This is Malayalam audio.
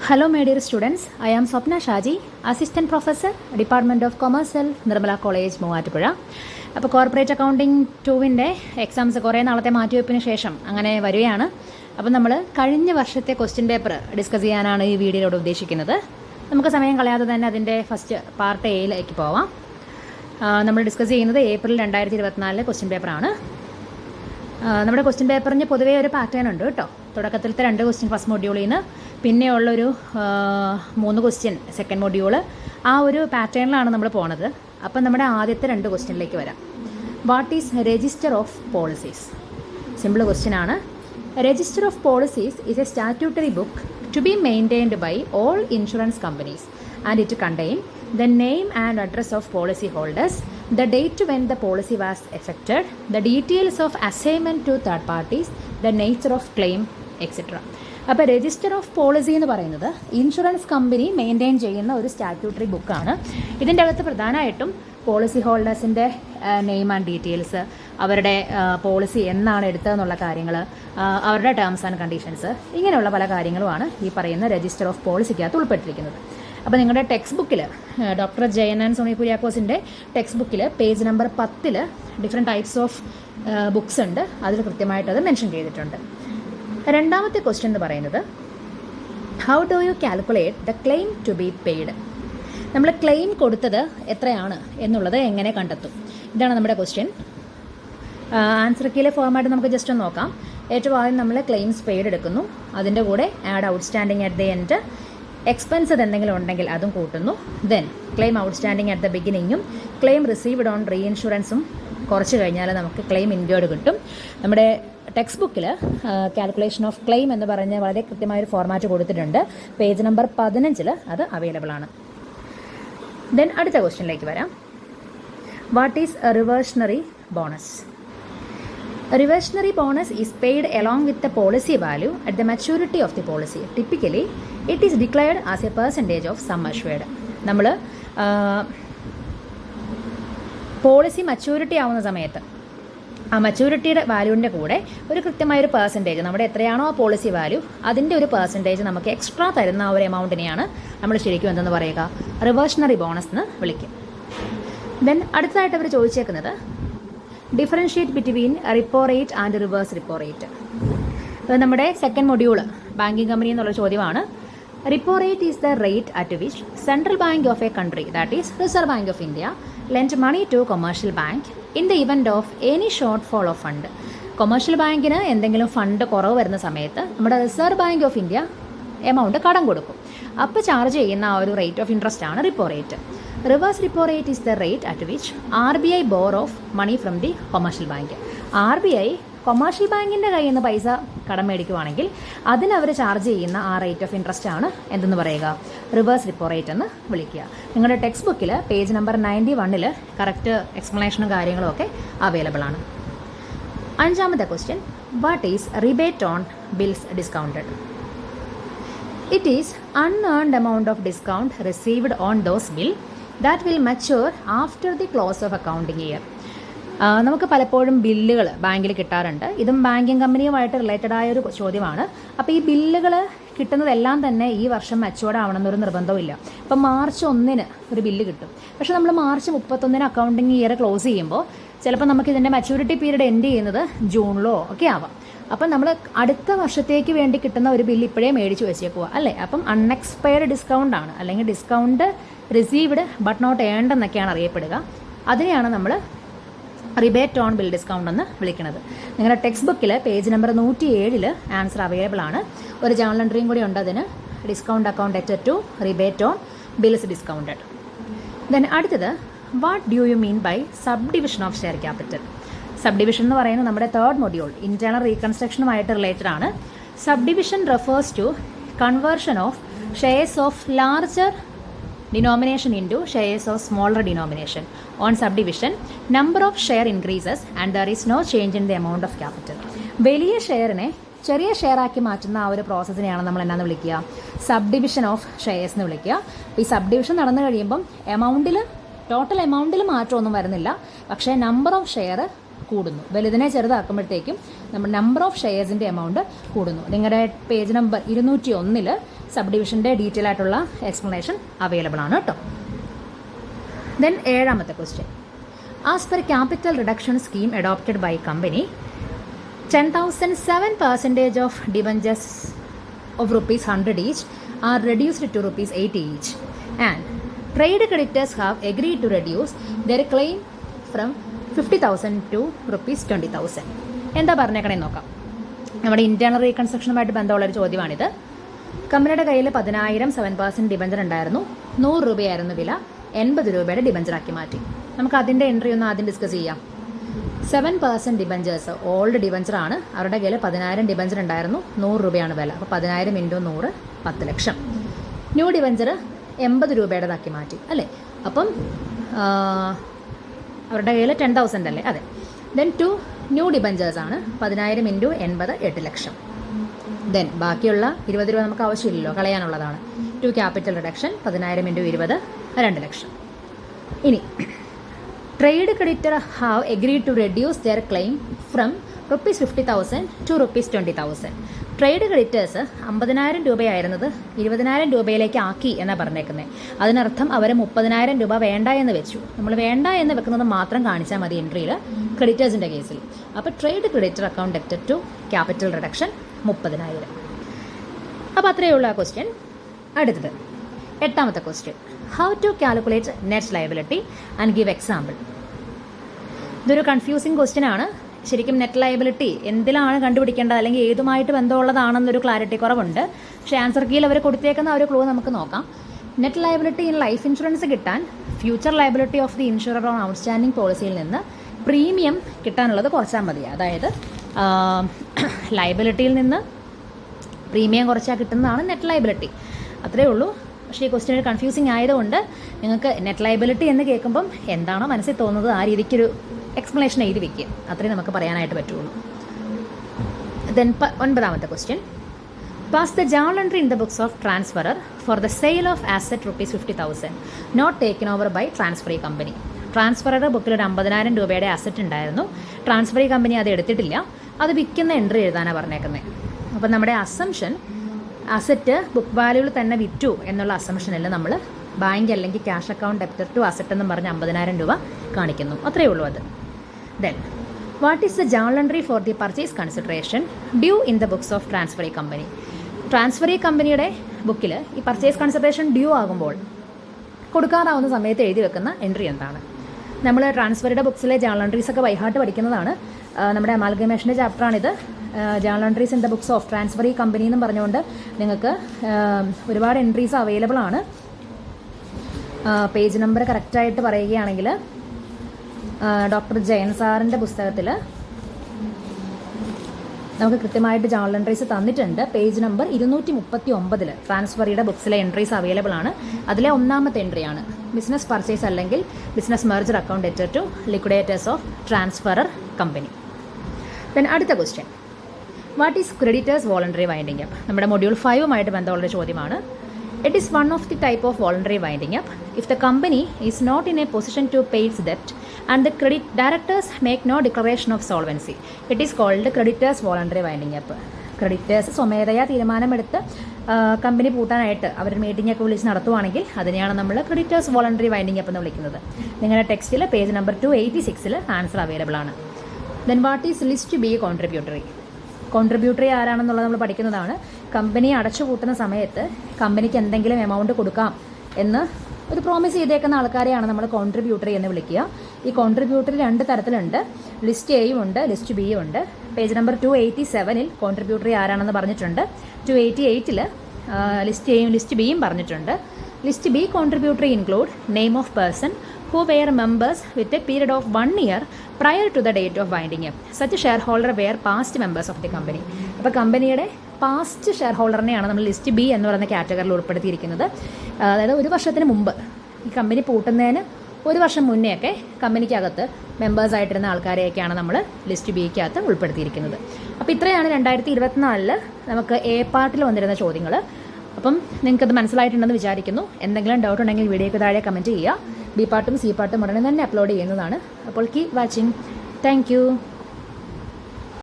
Hello, my dear students. I am Swapna Shaji, Assistant Professor, Department of Commercial, Nirmala College, Movatupuzha. അപ്പോൾ കോർപ്പറേറ്റ് അക്കൗണ്ടിങ് 2-ൻ്റെ എക്സാംസ് കുറേ നാളത്തെ മാറ്റിവെപ്പിന് ശേഷം അങ്ങനെ വരികയാണ്. അപ്പോൾ നമ്മൾ കഴിഞ്ഞ വർഷത്തെ ക്വസ്റ്റ്യൻ പേപ്പർ ഡിസ്കസ് ചെയ്യാനാണ് ഈ വീഡിയോയിലൂടെ ഉദ്ദേശിക്കുന്നത്. നമുക്ക് സമയം കളയാതെ തന്നെ അതിൻ്റെ ഫസ്റ്റ് പാർട്ട് എയിലേക്ക് പോവാം. നമ്മൾ ഡിസ്കസ് ചെയ്യുന്നത് ഏപ്രിൽ 2024 ക്വസ്റ്റ്യൻ പേപ്പറാണ്. നമ്മുടെ ക്വസ്റ്റ്യൻ പേപ്പറിന് പൊതുവേ ഒരു പാറ്റേൺ ഉണ്ട് കേട്ടോ. തുടക്കത്തിലത്തെ 2 ക്വസ്റ്റ്യൻ ഫസ്റ്റ് മൊഡ്യൂളിൽ നിന്ന് പിന്നെയുള്ളൊരു 3 ക്വസ്റ്റ്യൻ സെക്കൻഡ് മൊഡ്യൂള്, ആ ഒരു പാറ്റേണിലാണ് നമ്മൾ പോണത്. അപ്പം നമ്മുടെ ആദ്യത്തെ 2 ക്വസ്റ്റ്യനിലേക്ക് വരാം. What is register of policies? Simple question ആണ്. Register of policies is a statutory book to be maintained by all insurance companies and it contain the name and address of policy holders, the date when the policy was effected, the details of assignment to third parties, the nature of claim, etc. അപ്പോൾ രജിസ്റ്റർ ഓഫ് പോളിസി എന്ന് പറയുന്നത് ഇൻഷുറൻസ് കമ്പനി മെയിൻറ്റെയിൻ ചെയ്യുന്ന ഒരു സ്റ്റാറ്റ്യൂട്ടറി ബുക്കാണ്. ഇതിൻ്റെ അകത്ത് പ്രധാനമായിട്ടും പോളിസി ഹോൾഡേഴ്സിൻ്റെ നെയിം ആൻഡ് ഡീറ്റെയിൽസ്, അവരുടെ പോളിസി എന്നാണ് എടുത്തതെന്നുള്ള കാര്യങ്ങൾ, അവരുടെ ടേംസ് ആൻഡ് കണ്ടീഷൻസ്, ഇങ്ങനെയുള്ള പല കാര്യങ്ങളുമാണ് ഈ പറയുന്ന രജിസ്റ്റർ ഓഫ് പോളിസിക്കകത്ത് ഉൾപ്പെട്ടിരിക്കുന്നത്. അപ്പോൾ നിങ്ങളുടെ ടെക്സ്റ്റ് ബുക്കിൽ ഡോക്ടർ ജയൻ സോണി കുര്യാക്കോസിൻ്റെ ടെക്സ്റ്റ് ബുക്കിൽ page number 10 different types of books ഉണ്ട്. അതിൽ കൃത്യമായിട്ട് അത് മെൻഷൻ ചെയ്തിട്ടുണ്ട്. രണ്ടാമത്തെ ക്വസ്റ്റ്യൻ എന്ന് പറയുന്നത് how do you calculate the claim to be paid? നമ്മൾ ക്ലെയിം കൊടുത്തത് എത്രയാണ് എന്നുള്ളത് എങ്ങനെ കണ്ടെത്തും? ഇതാണ് നമ്മുടെ ക്വസ്റ്റ്യൻ. ആൻസർ കീയിലെ ഫോർമാറ്റ് നമുക്ക് ജസ്റ്റ് ഒന്ന് നോക്കാം. ഏറ്റവും ആദ്യം നമ്മൾ ക്ലെയിംസ് പെയ്ഡ് എടുക്കുന്നു. അതിൻ്റെ കൂടെ add outstanding at the end, expense എന്തെങ്കിലും ഉണ്ടെങ്കിൽ അതും കൂട്ടുന്നു. Then claim outstanding at the ബിഗിനിങ്ങും ക്ലെയിം റിസീവ്ഡ് ഓൺ റീ ഇൻഷുറൻസും കുറച്ച് കഴിഞ്ഞാൽ നമുക്ക് ക്ലെയിം ഇൻക്വേർഡ് കിട്ടും. നമ്മുടെ ടെക്സ്റ്റ് ബുക്കിൽ കാൽക്കുലേഷൻ ഓഫ് ക്ലെയിം എന്ന് പറഞ്ഞ് വളരെ കൃത്യമായൊരു ഫോർമാറ്റ് കൊടുത്തിട്ടുണ്ട്. പേജ് നമ്പർ 15 അത് അവൈലബിൾ ആണ്. ദെൻ അടുത്ത ക്വസ്റ്റ്യനിലേക്ക് വരാം. What is reversionary bonus? Reversionary bonus is paid along with the policy value at the maturity of the policy. Typically, it is declared as a percentage of sum assured. നമ്മൾ പോളിസി മച്യൂരിറ്റി ആവുന്ന സമയത്ത് ആ മച്യൂരിറ്റിയുടെ വാല്യൂവിൻ്റെ കൂടെ ഒരു കൃത്യമായൊരു പെർസെൻറ്റേജ്, നമ്മുടെ എത്രയാണോ ആ പോളിസി വാല്യൂ അതിൻ്റെ ഒരു പെർസെൻറ്റേജ് നമുക്ക് എക്സ്ട്രാ തരുന്ന ആ ഒരു എമൗണ്ടിനെയാണ് നമ്മൾ ശരിക്കും എന്തെന്ന് പറയുക, റിവേഴ്ഷണറി ബോണസ് എന്ന് വിളിക്കും. ദെൻ അടുത്തതായിട്ട് അവർ ചോദിച്ചേക്കുന്നത് differentiate between repo rate and reverse repo rate. അത് നമ്മുടെ സെക്കൻഡ് മൊഡ്യൂൾ ബാങ്കിങ് കമ്പനി എന്നുള്ള ചോദ്യമാണ്. Repo rate is the rate at which central bank of a country, that is reserve bank of India, lend money to commercial bank in the event of any shortfall of fund. Commercial ബാങ്കിന് എന്തെങ്കിലും ഫണ്ട് കുറവ് വരുന്ന സമയത്ത് നമ്മുടെ reserve bank of India amount കടം കൊടുക്കും. അപ്പോൾ ചാർജ് ചെയ്യുന്ന ആ ഒരു റേറ്റ് ഓഫ് ഇൻട്രസ്റ്റ് ആണ് repo rate. Reverse repo rate is the rate at which RBI borrow of money from the commercial bank. RBI commercial ബാങ്കിൻ്റെ കയ്യിൽ നിന്ന് പൈസ കടം മേടിക്കുവാണെങ്കിൽ അതിനവർ ചാർജ് ചെയ്യുന്ന ആ റേറ്റ് ഓഫ് ഇൻട്രസ്റ്റ് ആണ് എന്തെന്ന് പറയുക, റിവേഴ്സ് റിപ്പോ റേറ്റ് എന്ന് വിളിക്കുക. നിങ്ങളുടെ ടെക്സ്റ്റ് ബുക്കിൽ പേജ് നമ്പർ 91 കറക്റ്റ് എക്സ്പ്ലനേഷനും കാര്യങ്ങളും ഒക്കെ അവൈലബിൾ ആണ്. അഞ്ചാമത്തെ question, what is rebate on bills discounted? It is unearned amount of discount received on those bill that will mature after the close of accounting year. നമുക്ക് പലപ്പോഴും ബില്ലുകൾ ബാങ്കിൽ കിട്ടാറുണ്ട്. ഇതും ബാങ്കിങ് കമ്പനിയുമായിട്ട് റിലേറ്റഡ് ആയ ഒരു ചോദ്യമാണ്. അപ്പോൾ ഈ ബില്ലുകൾ കിട്ടുന്നതെല്ലാം തന്നെ ഈ വർഷം മച്ചുവേർഡ് ആവണമെന്നൊരു നിർബന്ധമില്ല. ഇപ്പം മാർച്ച് 1 ഒരു ബില്ല് കിട്ടും. പക്ഷേ നമ്മൾ മാർച്ച് 31 അക്കൗണ്ടിങ് ഇയർ ക്ലോസ് ചെയ്യുമ്പോൾ ചിലപ്പോൾ നമുക്ക് ഇതിൻ്റെ മച്യൂരിറ്റി പീരീഡ് എൻഡ് ചെയ്യുന്നത് ജൂണിലോ ഒക്കെ ആവാം. അപ്പം നമ്മൾ അടുത്ത വർഷത്തേക്ക് വേണ്ടി കിട്ടുന്ന ഒരു ബില്ല് ഇപ്പോഴേ മേടിച്ച് വെച്ചേക്കുക അല്ലേ. അപ്പം അൺഎക്സ്പയർഡ് ഡിസ്കൗണ്ട് ആണ്, അല്ലെങ്കിൽ discount received but not earned എന്നൊക്കെയാണ് അറിയപ്പെടുക. അതിനെയാണ് നമ്മൾ റിബേറ്റ് ഓൺ ബിൽ ഡിസ്കൗണ്ട് എന്ന് വിളിക്കുന്നത്. നിങ്ങളുടെ ടെക്സ്റ്റ് ബുക്കിൽ പേജ് നമ്പർ 107 ആൻസർ അവൈലബിൾ ആണ്. ഒരു ജേണൽ എൻട്രിയും കൂടി ഉണ്ട് അതിന്. Discount account at to rebate on bills discounted. Then അടുത്തത്, what do you mean by subdivision of share capital? Subdivision എന്ന് പറയുന്നത് നമ്മുടെ 3rd മൊഡ്യൂൾ ഇന്റേണൽ റീകൺസ്ട്രക്ഷനുമായിട്ട് റിലേറ്റഡ് ആണ്. Subdivision refers to conversion of shares of larger denomination into shares of smaller denomination. On subdivision, number of share increases and there is no change in the amount of capital. വലിയ ഷെയറിനെ ചെറിയ ഷെയർ ആക്കി മാറ്റുന്ന ആ ഒരു പ്രോസസ്സിനെയാണ് നമ്മൾ എന്നാന്ന് വിളിക്കുക, സബ് ഡിവിഷൻ ഓഫ് ഷെയർസ് എന്ന് വിളിക്കുക. ഈ സബ് ഡിവിഷൻ നടന്നു കഴിയുമ്പം ടോട്ടൽ എമൗണ്ടിൽ മാറ്റമൊന്നും വരുന്നില്ല, പക്ഷേ നമ്പർ ഓഫ് ഷെയർ കൂടുന്നു. വലുതിനെ ചെറുതാക്കുമ്പോഴത്തേക്കും നമ്മുടെ നമ്പർ ഓഫ് ഷെയർസിൻ്റെ എമൗണ്ട് കൂടുന്നു. നിങ്ങളുടെ പേജ് നമ്പർ 201 സബ് ഡിവിഷൻ്റെ ഡീറ്റെയിൽ ആയിട്ടുള്ള എക്സ്പ്ലനേഷൻ അവൈലബിൾ ആണ് കേട്ടോ. ദെൻ 7ാമത്തെ question. As per capital reduction scheme adopted by company 10,007% of debentures of rupees 100 each are reduced to rupees 80 each, and trade creditors have agreed to reduce their claim from 50,000 to rupees 20,000. എന്താ പറഞ്ഞേക്കണേ നോക്കാം. നമ്മുടെ ഇന്റേണൽ റീകൺസ്ട്രക്ഷനുമായിട്ട് ബന്ധമുള്ള ഒരു ചോദ്യമാണിത്. കമ്പനിയുടെ കയ്യിൽ 10,000 7% ഡിബഞ്ചർ ഉണ്ടായിരുന്നു. 100 രൂപയായിരുന്നു വില, 80 രൂപയുടെ ഡിബഞ്ചറാക്കി മാറ്റി. നമുക്ക് അതിൻ്റെ എൻട്രി ഒന്ന് ആദ്യം ഡിസ്കസ് ചെയ്യാം. 7% ഡിബഞ്ചേഴ്സ് ഓൾഡ് ഡിബഞ്ചറാണ്. അവരുടെ കയ്യിൽ 10,000 ഡിബഞ്ചർ ഉണ്ടായിരുന്നു. 100 രൂപയാണ് വില. അപ്പോൾ 10,000 × 100 10 ലക്ഷം. ന്യൂ ഡിബഞ്ചർ 80 രൂപയുടേതാക്കി മാറ്റി അല്ലേ. അപ്പം അവരുടെ കയ്യിൽ 10,000 അല്ലേ. അതെ. ദെൻ 2 ന്യൂ ഡിബഞ്ചേഴ്സ് ആണ്. 10,000 × 80 8 ലക്ഷം. ദെൻ ബാക്കിയുള്ള 20 രൂപ നമുക്ക് ആവശ്യമില്ലല്ലോ, കളയാനുള്ളതാണ്. 2 ക്യാപിറ്റൽ റിഡക്ഷൻ 10,000 × 20 2 ലക്ഷം. ഇനി trade creditor have agreed to reduce their claim from rupees 50,000 to rupees 20,000. Trade creditors 50,000 രൂപയായിരുന്നത് 20,000 രൂപയിലേക്ക് ആക്കി എന്നാണ് പറഞ്ഞേക്കുന്നത്. അതിനർത്ഥം അവർ 30,000 രൂപ വേണ്ട എന്ന് വെച്ചു. നമ്മൾ വേണ്ട എന്ന് വെക്കുന്നത് മാത്രം കാണിച്ചാൽ മതി എൻട്രിയിൽ, ക്രെഡിറ്റേഴ്സിൻ്റെ കേസിൽ. അപ്പോൾ ട്രേഡ് ക്രെഡിറ്റർ അക്കൗണ്ട് ഡെറ്റഡ് ടു ക്യാപിറ്റൽ റിഡക്ഷൻ 30,000. അപ്പോൾ അത്രയേ ഉള്ളൂ ആ ക്വസ്റ്റ്യൻ. അടുത്തത് 8ാമത്തെ question. How to calculate net liability and give example. ഇതൊരു കൺഫ്യൂസിങ് ക്വസ്റ്റ്യൻ ആണ്. ശരിക്കും നെറ്റ് ലയബിലിറ്റി എന്തിലാണ് കണ്ടുപിടിക്കേണ്ടത്, അല്ലെങ്കിൽ ഏതുമായിട്ട് ബന്ധമുള്ളതാണെന്നൊരു ക്ലാരിറ്റി കുറവുണ്ട്. പക്ഷേ ആൻസർ കീയിൽ അവർ കൊടുത്തേക്കുന്ന ഒരു ക്ലൂ നമുക്ക് നോക്കാം. Net liability in life insurance കിട്ടാൻ future liability of the insurer on outstanding പോളിസിയിൽ നിന്ന് പ്രീമിയം കിട്ടാനുള്ളത് കുറച്ചാൽ മതി. അതായത് ലയബിലിറ്റിയിൽ നിന്ന് പ്രീമിയം കുറച്ചാൽ കിട്ടുന്നതാണ് നെറ്റ് ലയബിലിറ്റി. അത്രയേ ഉള്ളൂ. പക്ഷേ ഈ ക്വസ്റ്റ്യൻ ഒരു കൺഫ്യൂസിങ് ആയതുകൊണ്ട് നിങ്ങൾക്ക് നെറ്റ് ലയബിലിറ്റി എന്ന് കേൾക്കുമ്പം എന്താണോ മനസ്സിൽ തോന്നുന്നത് ആ രീതിക്കൊരു എക്സ്പ്ലനേഷൻ എഴുതി വയ്ക്കുക. അത്രയും നമുക്ക് പറയാനായിട്ട് പറ്റുള്ളൂ. ദെൻ 9ാമത്തെ question. Pass the journal entry in the books of transferor for the sale of asset rupees 50,000 not taken over by transferee company. ട്രാൻസ്ഫറുടെ ബുക്കിൽ ഒരു 50,000 രൂപയുടെ അസറ്റ് ഉണ്ടായിരുന്നു. ട്രാൻസ്ഫറി കമ്പനി അത് എടുത്തിട്ടില്ല. അത് വിൽക്കുന്ന എൻട്രി എഴുതാനാണ് പറഞ്ഞേക്കുന്നത്. അപ്പം നമ്മുടെ അസംഷൻ അസറ്റ് ബുക്ക് വാല്യൂവിൽ തന്നെ വിറ്റു എന്നുള്ള അസംഷനിൽ നമ്മൾ ബാങ്ക് അല്ലെങ്കിൽ cash account debtor to asset എന്നും പറഞ്ഞ് 50,000 രൂപ കാണിക്കുന്നു. അത്രയേ ഉള്ളൂ അത്. Then what is the journal entry for the purchase consideration due in the books of transferee company. Transferee കമ്പനിയുടെ ബുക്കിൽ ഈ പർച്ചേസ് കൺസിഡറേഷൻ ഡ്യൂ ആകുമ്പോൾ കൊടുക്കാറാവുന്ന സമയത്ത് എഴുതി വെക്കുന്ന എൻട്രി എന്താണ്? നമ്മൾ ട്രാൻസ്ഫറിയുടെ ബുക്സിലെ ജേണൽ എൻട്രീസ് ഒക്കെ ബൈഹാർട്ട് പഠിക്കുന്നതാണ്. നമ്മുടെ അമാൽഗമേഷൻ്റെ ചാപ്റ്ററാണിത്. Journal entries in the books of transferee company എന്നും പറഞ്ഞുകൊണ്ട് നിങ്ങൾക്ക് ഒരുപാട് എൻട്രീസ് അവൈലബിൾ ആണ്. പേജ് നമ്പർ കറക്റ്റായിട്ട് പറയുകയാണെങ്കിൽ ഡോക്ടർ ജയൻ സാറിൻ്റെ പുസ്തകത്തിൽ നമുക്ക് കൃത്യമായിട്ട് ജേണൽ എൻട്രീസ് തന്നിട്ടുണ്ട്. പേജ് നമ്പർ 239 ട്രാൻസ്ഫറിയുടെ ബുക്സിലെ എൻട്രീസ് അവൈലബിൾ ആണ്. അതിലെ 1ാമത്തെ എൻട്രിയാണ് ബിസിനസ് പർച്ചേസ് അല്ലെങ്കിൽ business merger account debtor to liquidators of transferor company. Then അടുത്ത question. What is creditors voluntary winding up? നമ്മുടെ മൊഡ്യൂൾ 5 ബന്ധമുള്ള ചോദ്യമാണ്. It is one of the type of voluntary winding up if the company is not in a position to pay its debt and the credit directors make no declaration of solvency. It is called creditors voluntary winding up. Creditors സ്വമേധയാ തീരുമാനമെടുത്ത് കമ്പനി പൂട്ടാനായിട്ട് അവർ മീറ്റിംഗ് ഒക്കെ വിളിച്ച് നടത്തുവാണെങ്കിൽ അതിനെയാണ് നമ്മൾ ക്രെഡിറ്റേഴ്സ് വോളണ്ടറി വൈൻഡിങ് അപ്പ് എന്ന് വിളിക്കുന്നത്. നിങ്ങളുടെ ടെക്സ്റ്റിൽ പേജ് നമ്പർ 286 ആൻസർ അവൈലബിൾ ആണ്. Then what is list B contributory? Contributory ആരാണെന്നുള്ളത് നമ്മൾ പഠിക്കുന്നതാണ്. കമ്പനി അടച്ചുപൂട്ടുന്ന സമയത്ത് കമ്പനിക്ക് എന്തെങ്കിലും എമൗണ്ട് കൊടുക്കാം എന്ന് ഒരു പ്രോമിസ് ചെയ്തേക്കുന്ന ആൾക്കാരെയാണ് നമ്മൾ കോൺട്രിബ്യൂട്ടറി എന്ന് വിളിക്കുക. ഈ കോൺട്രിബ്യൂട്ടറി 2 തരത്തിലുണ്ട്. ലിസ്റ്റ് എയും ഉണ്ട്, ലിസ്റ്റ് ബിയും ഉണ്ട്. പേജ് നമ്പർ 287 കോൺട്രിബ്യൂട്ടറി ആരാണെന്ന് പറഞ്ഞിട്ടുണ്ട്. 288 ലിസ്റ്റ് എയും ലിസ്റ്റ് ബിയും പറഞ്ഞിട്ടുണ്ട്. List B contributory include name of person who were members with a period of 1 year prior to the date of winding up. Such shareholder were past members of the company. അപ്പോൾ കമ്പനിയുടെ പാസ്റ്റ് ഷെയർ ഹോൾഡറിനെയാണ് നമ്മൾ ലിസ്റ്റ് ബി എന്ന് പറയുന്ന കാറ്റഗറിയിൽ ഉൾപ്പെടുത്തിയിരിക്കുന്നത്. അതായത് 1 വർഷത്തിന് മുമ്പ്, ഈ കമ്പനി പൂട്ടുന്നതിന് 1 വർഷം മുന്നെയൊക്കെ കമ്പനിക്കകത്ത് മെമ്പേഴ്സായിട്ടിരുന്ന ആൾക്കാരെയൊക്കെയാണ് നമ്മൾ ലിസ്റ്റ് ബിക്കകത്ത് ഉൾപ്പെടുത്തിയിരിക്കുന്നത്. അപ്പോൾ ഇത്രയാണ് 2024 നമുക്ക് എ പാർട്ടിൽ വന്നിരുന്ന ചോദ്യങ്ങൾ. അപ്പം നിങ്ങൾക്കത് മനസ്സിലായിട്ടുണ്ടെന്ന് വിചാരിക്കുന്നു. എന്തെങ്കിലും ഡൗട്ട് ഉണ്ടെങ്കിൽ വീഡിയോയ്ക്ക് താഴെ കമൻറ്റ് ചെയ്യുക. ബി പാർട്ടും സി പാർട്ടും ഉടനെ തന്നെ അപ്ലോഡ് ചെയ്യുന്നതാണ്. അപ്പോൾ കീപ് വാച്ചിങ്. Thank you.